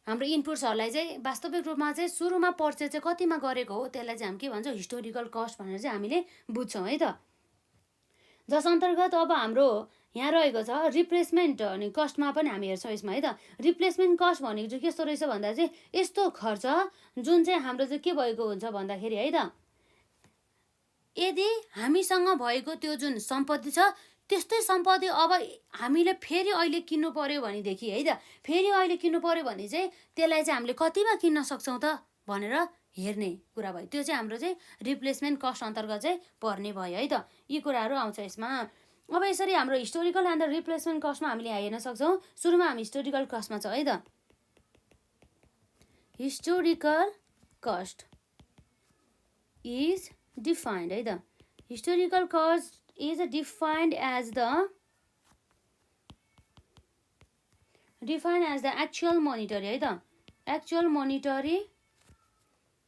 हाम्रो इनपुट्सहरूलाई चाहिँ वास्तविक रूपमा चाहिँ सुरुमा पर्चेज चाहिँ कतिमा गरेको हो त्यसलाई चाहिँ हामी के भन्छौँ, हिस्टोरिकल कस्ट भनेर चाहिँ हामीले बुझ्छौँ है त। जस अन्तर्गत अब हाम्रो यहाँ रहेको छ रिप्लेसमेन्ट अनि कस्टमा पनि हामी हेर्छौँ यसमा है त। रिप्लेसमेन्ट कस्ट भनेको चाहिँ कस्तो रहेछ भन्दा चाहिँ यस्तो खर्च जुन चाहिँ हाम्रो चाहिँ के भएको हुन्छ भन्दाखेरि है त, यदि हामीसँग भएको त्यो जुन सम्पत्ति छ त्यस्तै सम्पत्ति अब हामीले फेरि अहिले किन्नु पर्यो भनेदेखि है त, फेरि अहिले किन्नु पर्यो भने चाहिँ त्यसलाई चाहिँ हामीले कतिमा किन्न सक्छौँ त भनेर हेर्ने कुरा भयो। त्यो चाहिँ हाम्रो चाहिँ रिप्लेसमेन्ट कस्ट अन्तर्गत चाहिँ पर्ने भयो है त। यी कुराहरू आउँछ यसमा। अब यसरी हाम्रो हिस्टोरिकल एन्ड द रिप्लेसमेन्ट कस्टमा हामीले हेर्न सक्छौँ। सुरुमा हामी हिस्टोरिकल कस्टमा छ है त। हिस्टोरिकल कस्ट इज डिफाइन्ड है त। Historical cost is defined as the actual monetary है त, actual monetary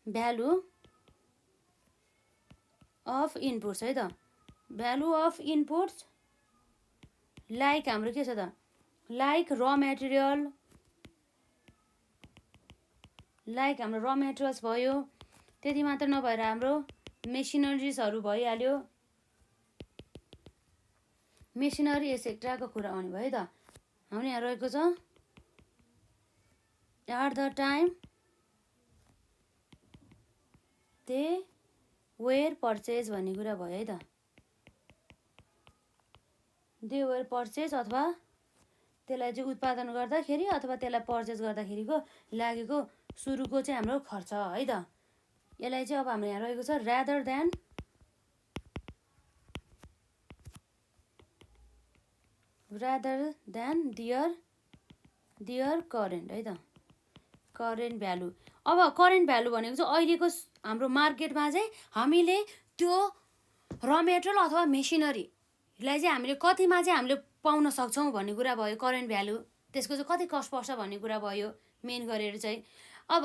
value of inputs है त। value of inputs like हाम्रो के छ त, like raw material, like हाम्रो raw materials भयो। त्यति मात्र नभएर हाम्रो मेसिनरिजहरू भइहाल्यो, मेसिनरी एसेक्ट्राको कुरा आउने भयो त। हाम्रो यहाँ रहेको छ at the time they were purchase भन्ने कुरा भयो है त। दे वेयर पर्चेज अथवा त्यसलाई चाहिँ उत्पादन गर्दाखेरि अथवा त्यसलाई पर्चेज गर्दाखेरिको लागेको सुरुको चाहिँ हाम्रो खर्च है त। यसलाई चाहिँ अब हाम्रो यहाँ रहेको छ रादर देन दियर करेन्ट है त, करेन्ट भ्यालु। अब करेन्ट भ्यालु भनेको चाहिँ अहिलेको हाम्रो मार्केटमा चाहिँ हामीले त्यो र मेटेरियल अथवा मेसिनरीलाई चाहिँ हामीले कतिमा चाहिँ हामीले पाउन सक्छौँ भन्ने कुरा भयो, करेन्ट भ्यालु। त्यसको चाहिँ कति कस्ट पर्छ भन्ने कुरा भयो मेन गरेर चाहिँ। अब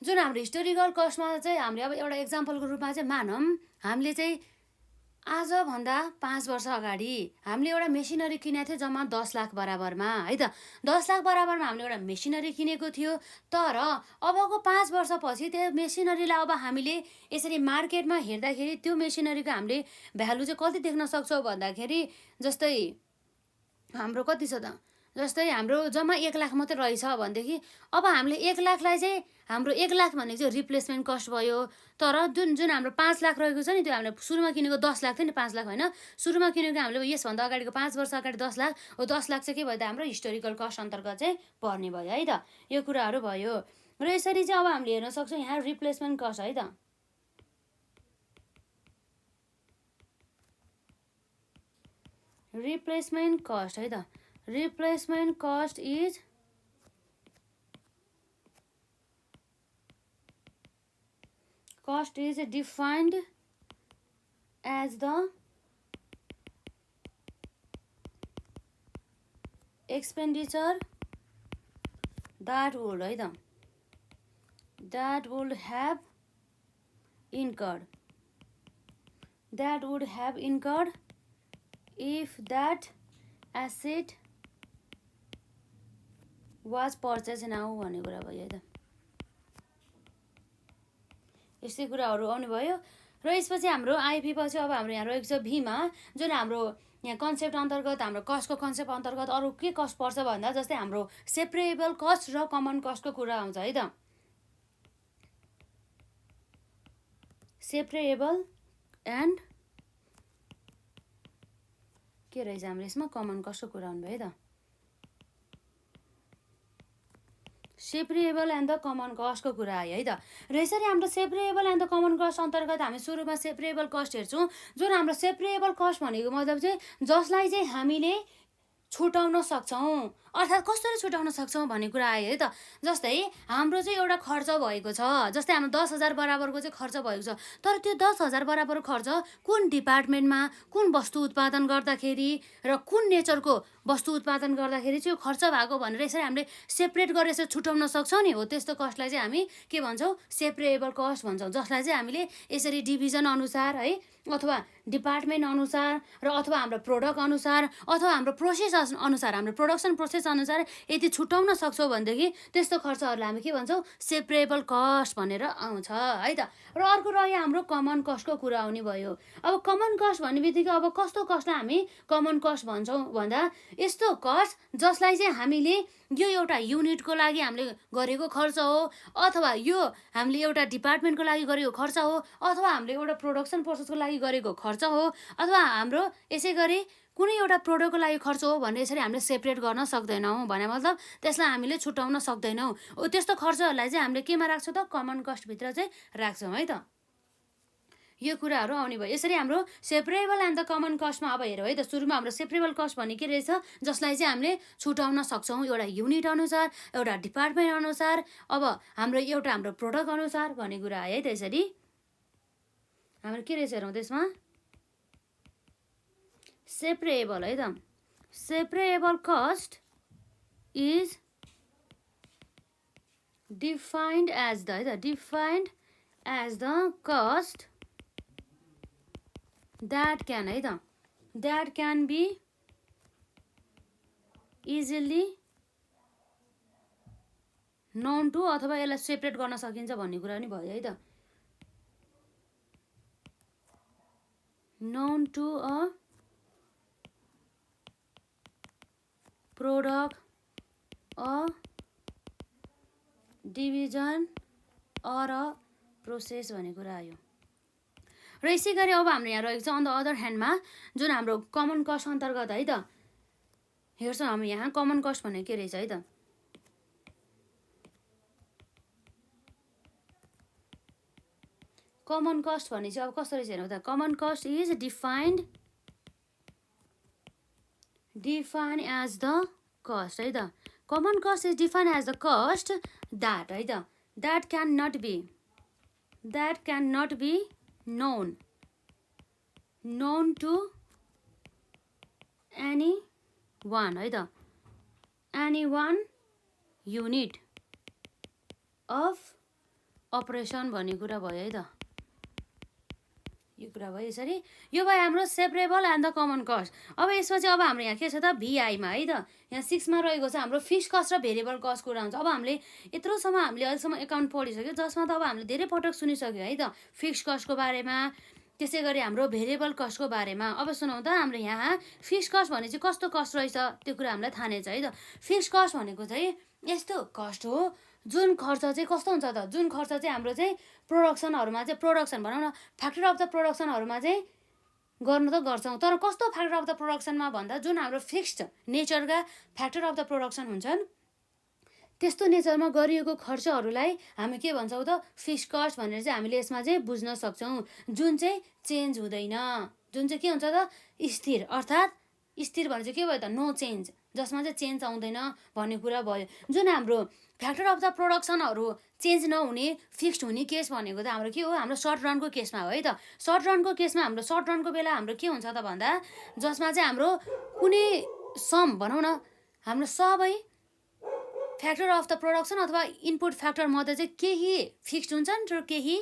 जुन हाम्रो हिस्टोरिकल कस्टमा चाहिँ हामीले अब एउटा इक्जाम्पलको रूपमा चाहिँ मानौँ हामीले चाहिँ आजभन्दा 5 वर्ष अगाडि हामीले एउटा मेसिनरी किनेको थियो जम्मा 10 लाख बराबरमा है त। 10 लाख बराबरमा हामीले एउटा मेसिनरी किनेको थियो, तर अबको 5 वर्षपछि त्यो मेसिनरीलाई अब हामीले यसरी मार्केटमा हेर्दाखेरि त्यो मेसिनरीको हामीले भ्यालु चाहिँ कति देख्न सक्छौँ भन्दाखेरि जस्तै हाम्रो कति छ त, जस्तै हाम्रो जम्मा 1 लाख मात्रै रहेछ भनेदेखि अब हामीले 1 लाखलाई चाहिँ हाम्रो 1 लाख भनेको चाहिँ रिप्लेसमेन्ट कस्ट भयो। तर जुन हाम्रो 5 लाख रहेको छ नि, त्यो हामीले सुरुमा किनेको 10 लाख थियो नि, 5 लाख होइन, सुरुमा किनेको हामीले यसभन्दा अगाडिको 5 वर्ष अगाडि 10 लाख हो। 10 लाख चाहिँ के भयो त, हाम्रो हिस्टोरिकल कस्ट अन्तर्गत चाहिँ पर्ने भयो है त। यो कुराहरू भयो। र यसरी चाहिँ अब हामीले हेर्न सक्छौँ यहाँ रिप्लेसमेन्ट कस्ट है त। रिप्लेसमेन्ट कस्ट है त। Replacement cost is defined as the expenditure that would है त, that would have incurred if that asset was purchased now भन्ने कुरा भयो है त। यस्तै कुराहरू आउने भयो। र यसपछि हाम्रो आइपी पछि अब हाम्रो यहाँ रहेको छ भीमा, जुन हाम्रो यहाँ कन्सेप्ट अन्तर्गत हाम्रो कस्टको कन्सेप्ट अन्तर्गत अरू के कस्ट पर्छ भन्दा जस्तै हाम्रो सेपरेबल कस्ट र कमन कस्टको कुरा आउँछ है त। सेपरेबल एन्ड के रहेछ हाम्रो यसमा कमन कस्टको कुरा आउनु भयो है त। सेपरेबल एन्ड द कमन कस्टको कुरा आयो है त। र यसरी हाम्रो separable and the common cost अन्तर्गत हामी सुरुमा सेपरेबल कस्ट हेर्छौँ। जुन हाम्रो सेपरेबल कस्ट भनेको मतलब चाहिँ जसलाई चाहिँ हामीले छुटाउन सक्छौँ, अर्थात् कसरी छुटाउन सक्छौँ भन्ने कुरा आयो है त। जस्तै हाम्रो चाहिँ एउटा खर्च भएको छ, जस्तै हाम्रो 10,000 बराबरको चाहिँ खर्च भएको छ, तर त्यो 10,000 बराबर खर्च कुन डिपार्टमेन्टमा कुन वस्तु उत्पादन गर्दाखेरि र कुन नेचरको वस्तु उत्पादन गर्दाखेरि चाहिँ यो खर्च भएको भनेर यसरी हामीले सेपरेट गरेर यसरी छुटाउन सक्छौँ नि, हो त्यस्तो कस्टलाई चाहिँ हामी के भन्छौँ, सेपरेबल कस्ट भन्छौँ। जसलाई चाहिँ हामीले यसरी डिभिजन अनुसार है, अथवा डिपार्टमेन्ट अनुसार र अथवा हाम्रो प्रोडक्ट अनुसार अथवा हाम्रो प्रोसेस अनुसार, हाम्रो प्रोडक्सन प्रोसेस अनुसार यदि छुटाउन सक्छौँ भनेदेखि त्यस्तो खर्चहरूलाई हामी के भन्छौँ, सेपरेबल कस्ट भनेर आउँछ है त। र अर्को रह्यो हाम्रो कमन कस्टको कुरा आउने भयो। अब कमन कस्ट भन्ने बित्तिकै अब कस्तो कस्टलाई हामी कमन कस्ट भन्छौँ भन्दा यस्तो कस्ट जसलाई चाहिँ हामीले यो एउटा युनिटको लागि हामीले गरेको खर्च हो, अथवा यो हामीले एउटा डिपार्टमेन्टको लागि गरेको खर्च हो, अथवा हामीले एउटा प्रोडक्सन प्रोसेसको लागि गरेको खर्च हो, अथवा हाम्रो यसै गरी कुनै एउटा प्रोडक्टको लागि खर्च हो भनेर यसरी हामीले सेपरेट गर्न सक्दैनौँ। भने मतलब त्यसलाई हामीले छुटाउन सक्दैनौँ। त्यस्तो खर्चहरूलाई चाहिँ हामीले केमा राख्छौँ त, कमन कस्टभित्र चाहिँ राख्छौँ है त। यो कुराहरू आउने भयो। यसरी हाम्रो सेपरेबल एन्ड द कमन कस्टमा अब हेरौँ है त। सुरुमा हाम्रो सेपरेबल कस्ट भन्ने के रहेछ, जसलाई चाहिँ हामीले छुटाउन सक्छौँ एउटा युनिट अनुसार, एउटा डिपार्टमेन्ट अनुसार, अब हाम्रो प्रोडक्ट अनुसार भन्ने कुरा आयो है त। यसरी हाम्रो के रहेछ हेरौँ त्यसमा, सेपरेबल है त। Separable cost is defined as the है त, defined as the cost that can है त, that can be easily known to, अथवा यसलाई सेपरेट गर्न सकिन्छ भन्ने कुरा पनि भयो है त। known to a product, a division or a process भन्ने कुरा आयो। र यसै गरी अब हाम्रो यहाँ रहेको छ अन द अदर ह्यान्डमा जुन हाम्रो कमन कस्ट अन्तर्गत है त हेर्छौँ हामी यहाँ कमन कस्ट भन्ने के रहेछ है त। कमन कस्ट भन्ने चाहिँ अब कस्तो रहेछ हेर्नु त। Common cost is defined as the cost है त। Common cost is defined as the cost that है त, that can not be known to any one है त, any one unit of operation भन्ने कुरा भयो है त। यो कुरा भयो यसरी। यो भयो हाम्रो separable and the common cost. अब यसपछि अब हाम्रो यहाँ के छ त, भिआईमा है त, यहाँ 6 मा रहेको छ हाम्रो फिक्स कस्ट र भेरिएबल कस्ट कुरा हुन्छ। अब हामीले यत्रोसम्म हामीले अहिलेसम्म एकाउन्ट पढिसक्यो, जसमा त अब हामीले धेरै पटक सुनिसक्यो है त फिक्स कस्टको बारेमा, त्यसै गरी हाम्रो भेरिएबल कस्टको बारेमा। अब सुनौँ त, हाम्रो यहाँ फिक्स कस्ट भने चाहिँ कस्तो कस्ट रहेछ त्यो कुरा हामीलाई थाहा नै छ है त। फिक्स कस्ट भनेको चाहिँ यस्तो कस्ट हो जुन खर्च चाहिँ कस्तो हुन्छ त, जुन खर्च चाहिँ हाम्रो चाहिँ प्रोडक्सनहरूमा चाहिँ, प्रोडक्सन भनौँ न, फ्याक्ट्री अफ द प्रोडक्सनहरूमा चाहिँ गर्नु त गर्छौँ, तर कस्तो फ्याक्टर अफ द प्रोडक्सनमा भन्दा जुन हाम्रो फिक्स्ड नेचरका फ्याक्टर अफ द प्रोडक्सन हुन्छन् त्यस्तो नेचरमा गरिएको खर्चहरूलाई हामी के भन्छौँ त, फिक्स कस्ट भनेर चाहिँ हामीले यसमा चाहिँ बुझ्न सक्छौँ। जुन चाहिँ चेन्ज हुँदैन, जुन चाहिँ के हुन्छ त, स्थिर, अर्थात् स्थिर भने चाहिँ के भयो त, नो चेन्ज, जसमा चाहिँ चेन्ज आउँदैन भन्ने कुरा भयो। जुन हाम्रो फ्याक्टर अफ द प्रोडक्सनहरू चेन्ज नहुने फिक्स्ड हुने केस भनेको त हाम्रो के हो, हाम्रो सर्ट रनको केसमा हो है त। सर्ट रनको केसमा हाम्रो सर्ट रनको बेला हाम्रो के हुन्छ त भन्दा, जसमा चाहिँ हाम्रो कुनै सम भनौँ न, हाम्रो सबै फ्याक्टर अफ द प्रोडक्सन अथवा इनपुट फ्याक्टर मध्ये चाहिँ केही फिक्स्ड हुन्छन् र केही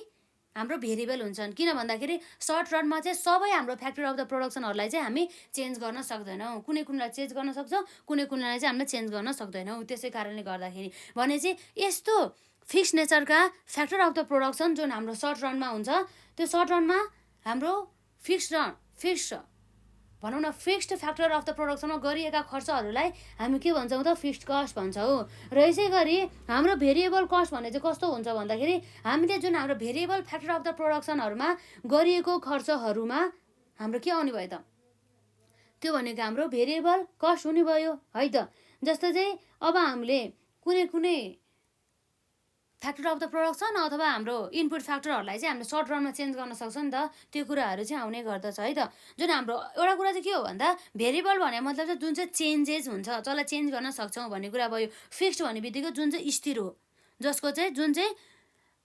हाम्रो भेरिएबल हुन्छन्। किन भन्दाखेरि सर्ट रनमा चाहिँ सबै हाम्रो फ्याक्टर अफ द प्रोडक्सनहरूलाई चाहिँ हामी चेन्ज गर्न सक्दैनौँ, कुनै कुनैलाई चेन्ज गर्न सक्छौँ, कुनै कुनैलाई चाहिँ हामीले चेन्ज गर्न सक्दैनौँ। त्यसै कारणले गर्दाखेरि भने चाहिँ यस्तो फिक्स नेचरका फ्याक्टर अफ द प्रोडक्सन जुन हाम्रो सर्ट रनमा हुन्छ, त्यो सर्ट रनमा हाम्रो फिक्स्ड भनौँ न, फिक्स्ड फ्याक्टर अफ द प्रोडक्सनमा गरिएका खर्चहरूलाई हामी के भन्छौँ त, फिक्स्ड कस्ट भन्छौँ। र यसै गरी हाम्रो भेरिएबल कस्ट भन्ने चाहिँ कस्तो हुन्छ भन्दाखेरि हामीले जुन हाम्रो भेरिएबल फ्याक्टर अफ द प्रोडक्सनहरूमा गरिएको खर्चहरूमा हाम्रो के आउने भयो त, त्यो भनेको हाम्रो भेरिएबल कस्ट हुने भयो है त। जस्तो चाहिँ अब हामीले कुनै फ्याक्टर अफ द प्रोडक्सन अथवा हाम्रो इनपुट फ्याक्टरहरूलाई चाहिँ हामीले सर्ट रनमा चेन्ज गर्न सक्छ नि त, त्यो कुराहरू चाहिँ आउने गर्दछ है त। जुन हाम्रो एउटा कुरा चाहिँ के हो भन्दा भेरिएबल भने मतलब चाहिँ जुन चाहिँ चेन्जेस हुन्छ जसलाई चेन्ज गर्न सक्छौँ भन्ने कुरा भयो। फिक्स्ड भन्ने बित्तिकै जुन चाहिँ स्थिर हो, जसको चाहिँ जुन चाहिँ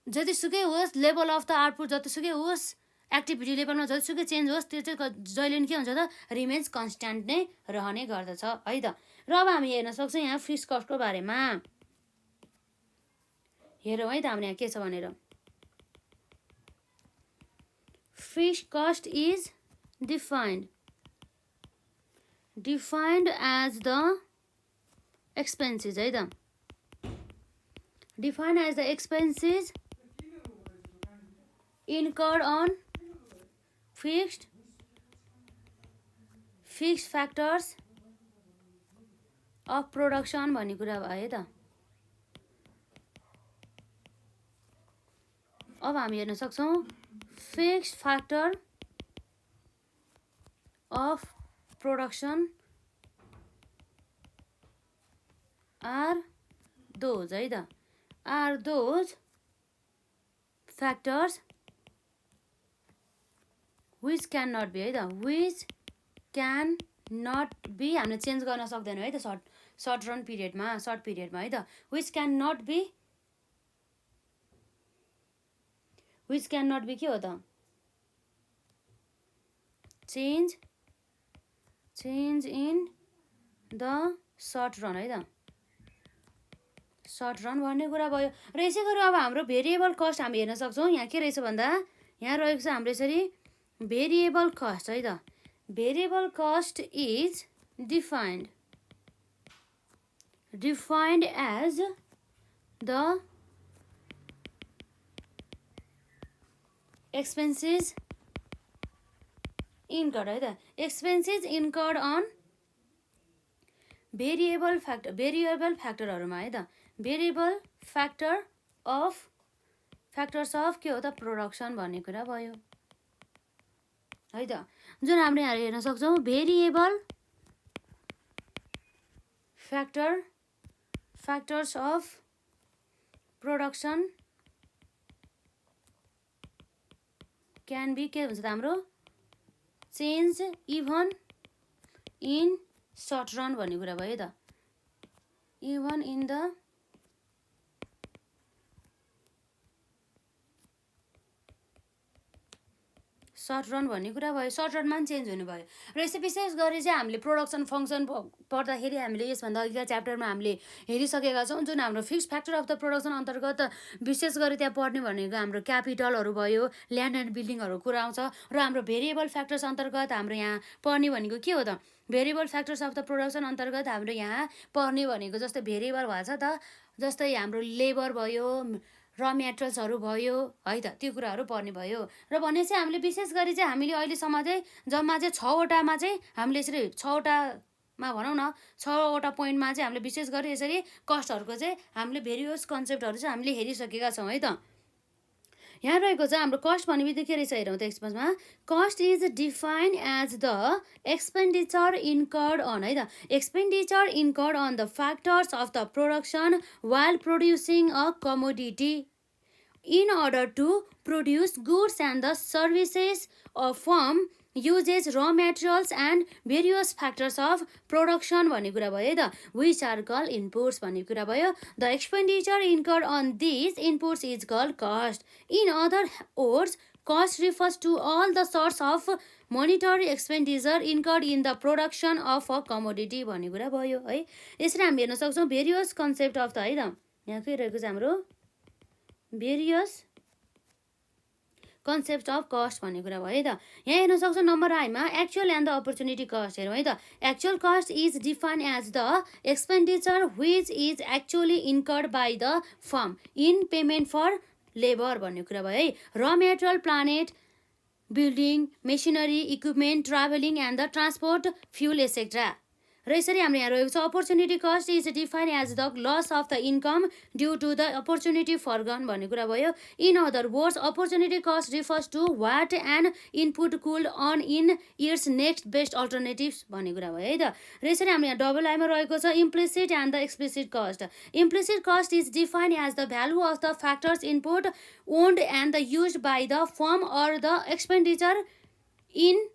जतिसुकै होस् लेभल अफ द आउटपुट जतिसुकै होस् एक्टिभिटी लेभलमा जतिसुकै चेन्ज होस् त्यो चाहिँ जहिले पनि के हुन्छ त रिमेन्स कन्स्ट्यान्ट नै रहने गर्दछ है त। र अब हामी हेर्न सक्छौँ यहाँ फिक्स्ड कस्टको बारेमा हेरौँ है त हामीले यहाँ के छ भनेर। Fixed cost is defined as the expenses है त। Defined as the expenses incurred on fixed factors of production भन्ने कुरा भयो है त। अब हामी हेर्न सक्छौँ fixed factor of production are those है त, are those factors which can not be है त, विच क्यान नट बी हामीले चेन्ज गर्न सक्दैनौँ है त सर्ट रन पिरियडमा सर्ट पिरियडमा है त। विच क्यान नट बी के हो त change in the short run है त, सर्ट रन भन्ने कुरा भयो। र यसै गरी अब हाम्रो भेरिएबल कस्ट हामी हेर्न सक्छौँ यहाँ के रहेछ भन्दा यहाँ रहेको छ हाम्रो यसरी भेरिएबल कस्ट है त। Variable cost is defined as the expenses incurred है त, एक्सपेन्सेस इन्कर्ड अन भेरिएबल फ्याक्टरहरूमा है त, भेरिएबल फ्याक्टर्स अफ के हो त प्रोडक्सन भन्ने कुरा भयो है त। जुन हामीले यहाँ हेर्न सक्छौँ variable factors of production can be के हुन्छ त हाम्रो change even in short run भन्ने कुरा भयो त, even in the short run भन्ने कुरा भयो, सर्ट रनमा पनि चेन्ज हुने भयो। र यसै विशेष गरी चाहिँ हामीले प्रोडक्सन फङ्सन पढ्दाखेरि हामीले यसभन्दा अघिका च्याप्टरमा हामीले हेरिसकेका छौँ। जुन हाम्रो fixed factor of the production अन्तर्गत विशेष गरी त्यहाँ पढ्ने भनेको हाम्रो क्यापिटलहरू भयो, ल्यान्ड एन्ड बिल्डिङहरू कुरा आउँछ। र हाम्रो भेरिएबल फ्याक्टर्स अन्तर्गत हाम्रो यहाँ पढ्ने भनेको के हो त variable factors of the production अन्तर्गत हाम्रो यहाँ पढ्ने भनेको जस्तै भेरिएबल भएछ त, जस्तै हाम्रो लेबर भयो, र मेटेरियल्सहरू भयो है त, त्यो कुराहरू पर्ने भयो। र भने चाहिँ हामीले विशेष गरी चाहिँ हामीले अहिलेसम्म चाहिँ जम्मा चाहिँ 6वटामा चाहिँ हामीले यसरी 6वटामा भनौँ न 6वटा पोइन्टमा चाहिँ हामीले विशेष गरी यसरी कस्टहरूको चाहिँ हामीले भेरियस कन्सेप्टहरू चाहिँ हामीले हेरिसकेका छौँ है त। यहाँ रहेको छ हाम्रो कस्ट भन्ने बित्तिकै के रहेछ हेरौँ त एक्सपेन्समा, cost is defined as the expenditure incurred on है त, expenditure incurred on the factors of the production while producing a commodity in order to produce goods and the services of firm uses raw materials and various factors of production भन्ने कुरा भयो है त, which are called inputs भन्ने कुरा भयो। The expenditure incurred on these inputs is called cost. In other words, cost refers to all the sorts of monetary expenditure incurred in the production of a commodity भन्ने कुरा भयो है। यसरी हामी हेर्न सक्छौँ भेरियस कन्सेप्ट अफ द है त, यहाँ के रहेको छ हाम्रो भेरियस कन्सेप्ट अफ कस्ट भन्ने कुरा भयो है त। यहाँ हेर्न सक्छौँ नम्बर आईमा actual and the opportunity cost हेरौँ है त। Actual cost is defined as the expenditure which is actually incurred by the firm in payment for labour भन्ने कुरा भयो है। र material plant building machinery equipment travelling and the transport fuel etcetera. र यसरी हाम्रो यहाँ रहेको छ opportunity cost is define as the loss of the income due to the opportunity forgone भन्ने कुरा भयो। In other words opportunity cost refers to what an input could earn in its next best alternatives भन्ने कुरा भयो है त। र यसरी हाम्रो यहाँ डबल आईमा रहेको छ implicit and the explicit cost. Implicit cost is define as the value of the factors input owned and the use by the firm or the expenditure in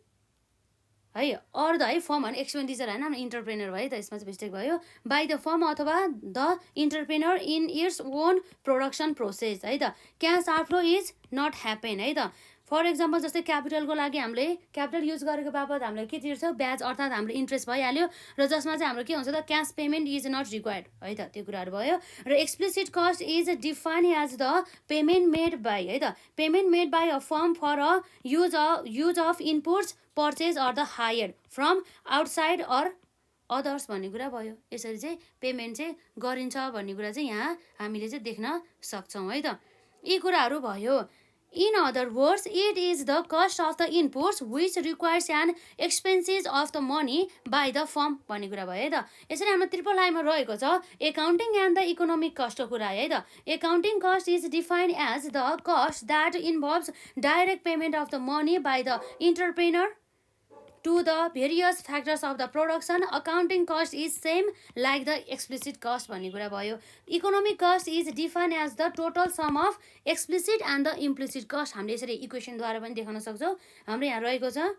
है अर द है फर्म भने expenditure होइन हाम्रो entrepreneur भयो त, यसमा चाहिँ mistake भयो। बाई द फर्म अथवा the entrepreneur in its own production process है त। Cash outflow is not happen है त। फर एक्जाम्पल जस्तै क्यापिटलको लागि हामीले क्यापिटल युज गरेको बापत हामीले के तिर्छ ब्याज अर्थात् हाम्रो इन्ट्रेस्ट भइहाल्यो र जसमा चाहिँ हाम्रो के हुन्छ त cash payment is not required है त, त्यो कुराहरू भयो। र explicit cost is define as the payment made by है त, payment made by a firm for a use of inputs purchase or the hired from outside or others भन्ने कुरा भयो। यसरी चाहिँ पेमेन्ट चाहिँ गरिन्छ भन्ने कुरा चाहिँ यहाँ हामीले चाहिँ देख्न सक्छौँ है त। यी कुराहरू भयो। In other words, it is the cost of the inputs which requires an expenses of the money by the firm भन्ने कुरा भयो है त। यसरी हाम्रो ट्रिपल आईमा रहेको छ एकाउन्टिङ एन्ड द इकोनोमिक कस्टको कुरा है त। Accounting cost is defined as the cost that involves direct payment of the money by the entrepreneur to the various factors of the production. Accounting cost is same like the explicit cost भन्ने कुरा भयो। Economic cost is define as the total sum of explicit and the implicit cost. हामीले यसरी इक्वेसनद्वारा पनि देखाउन सक्छौँ। हाम्रो यहाँ रहेको छ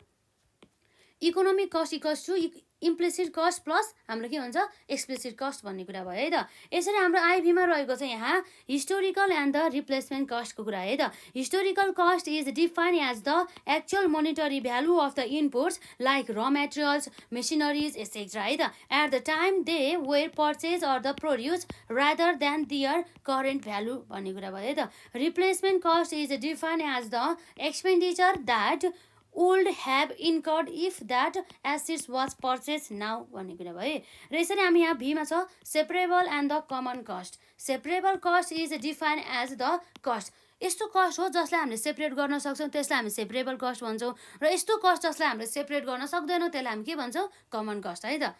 economic cost equals to implicit cost plus हाम्रो के हुन्छ एक्सप्लिसिट कस्ट भन्ने कुरा भयो है त। यसरी हाम्रो आइभीमा रहेको छ यहाँ हिस्टोरिकल एन्ड द रिप्लेसमेन्ट कस्टको कुरा है त। Historical cost is define as the actual monetary value of the inputs like र मेटेरियल्स मेसिनरिज एसेट्रा है त at the time they were purchase or the produce rather than their current value भन्ने कुरा भयो है त। Replacement cost is define as the expenditure that would have incurred if that assets was purchased now भन्ने कुरा भयो। र यसरी हामी यहाँ भीमा छ separable and the common cost. Separable cost is define as the cost, यस्तो कस्ट हो जसलाई हामीले सेपरेट गर्न सक्छौँ त्यसलाई हामी सेपरेबल कस्ट भन्छौँ। र यस्तो कस्ट जसलाई हामीले सेपरेट गर्न सक्दैनौँ त्यसलाई हामी के भन्छौँ कमन कस्ट है त।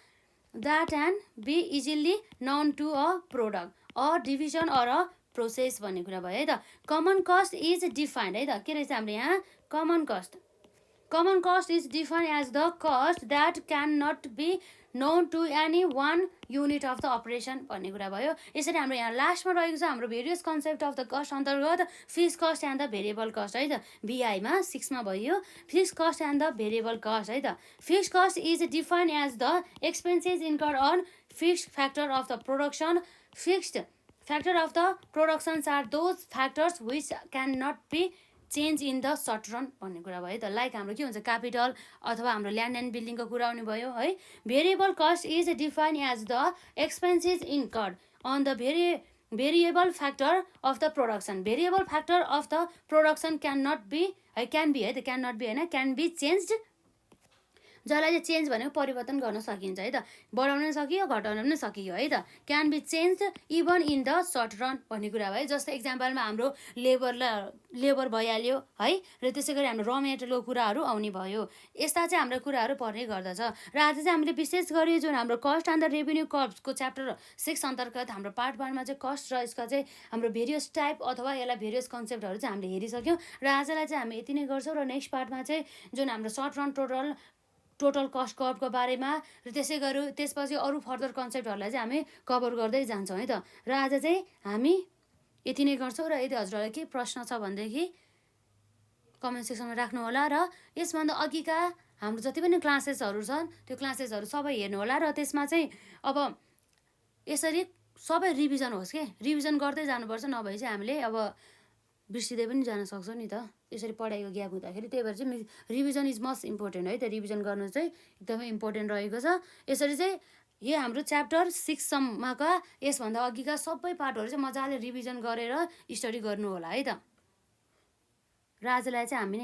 That and be easily known to a product a division or a process भन्ने कुरा भयो है त। कमन कस्ट इज डिफाइन्ड है त, के रहेछ हाम्रो यहाँ common cost. Common cost is defined as the cost that cannot be known to any one unit of the operation भन्ने कुरा भयो। यसरी हाम्रो यहाँ लास्टमा रहेको छ हाम्रो various concept of the cost अन्तर्गत fix cost and the variable cost है त। भिआईमा 6मा भयो fix cost and the variable cost है त। Fix cost is defined as the expenses incurred on fixed factor of the production. Fixed factor of the productions are those factors which can not be change in the short run भन्ने कुरा भयो त। Like हाम्रो के हुन्छ capital अथवा हाम्रो land and बिल्डिङको कुरा आउने भयो है। Variable cost is define as the expenses incurred on the variable factor of the production. Variable factor of the production can not be है, क्यान बी है त, क्यान नट बी होइन, क्यान बी चेन्ज, जसलाई चाहिँ change भनेको परिवर्तन गर्न सकिन्छ है त, बढाउन पनि सकियो घटाउन पनि सकियो है त। Can be change even in the short run भन्ने कुरा भयो। जस्तै एक्जाम्पलमा हाम्रो लेबर भइहाल्यो है, र त्यसै गरी हाम्रो र मेटेरियलको कुराहरू आउने भयो। यस्ता चाहिँ हाम्रो कुराहरू पर्ने गर्दछ। र आज चाहिँ हामीले विशेष गरी जुन हाम्रो कस्ट एन्ड द रेभेन्यू कर्भको च्याप्टर 6 अन्तर्गत हाम्रो पार्ट 1मा चाहिँ कस्ट र यसका चाहिँ हाम्रो भेरियस टाइप अथवा यसलाई भेरियस कन्सेप्टहरू चाहिँ हामीले हेरिसक्यौँ। र आजलाई चाहिँ हामी यति नै गर्छौँ। र नेक्स्ट पार्टमा चाहिँ जुन हाम्रो सर्ट रन टोटल कस्ट कर्भको बारेमा र त्यसै गरी त्यसपछि अरू फर्दर कन्सेप्टहरूलाई चाहिँ हामी कभर गर्दै जान्छौँ है त। र आज चाहिँ हामी यति नै गर्छौँ। र यदि हजुरहरूलाई केही प्रश्न छ भनेदेखि कमेन्ट सेक्सनमा राख्नु होला। र यसभन्दा अघिका हाम्रो जति पनि क्लासेसहरू छन् त्यो क्लासेसहरू सबै हेर्नु होला। र त्यसमा चाहिँ अब यसरी सबै रिभिजन होस् के, रिभिजन गर्दै जानुपर्छ, नभए चाहिँ हामीले अब बिर्सिँदै पनि जान सक्छौँ नि त यसरी पढाइको ग्याप हुँदाखेरि। त्यही भएर चाहिँ रिभिजन इज मस्ट इम्पोर्टेन्ट है त, रिभिजन गर्नु चाहिँ एकदमै इम्पोर्टेन्ट रहेको छ। यसरी चाहिँ यो हाम्रो च्याप्टर 6सम्मका यसभन्दा अघिका सबै पार्टहरू चाहिँ मजाले रिभिजन गरेर स्टडी गर्नु होला है त। र आजलाई चाहिँ हामी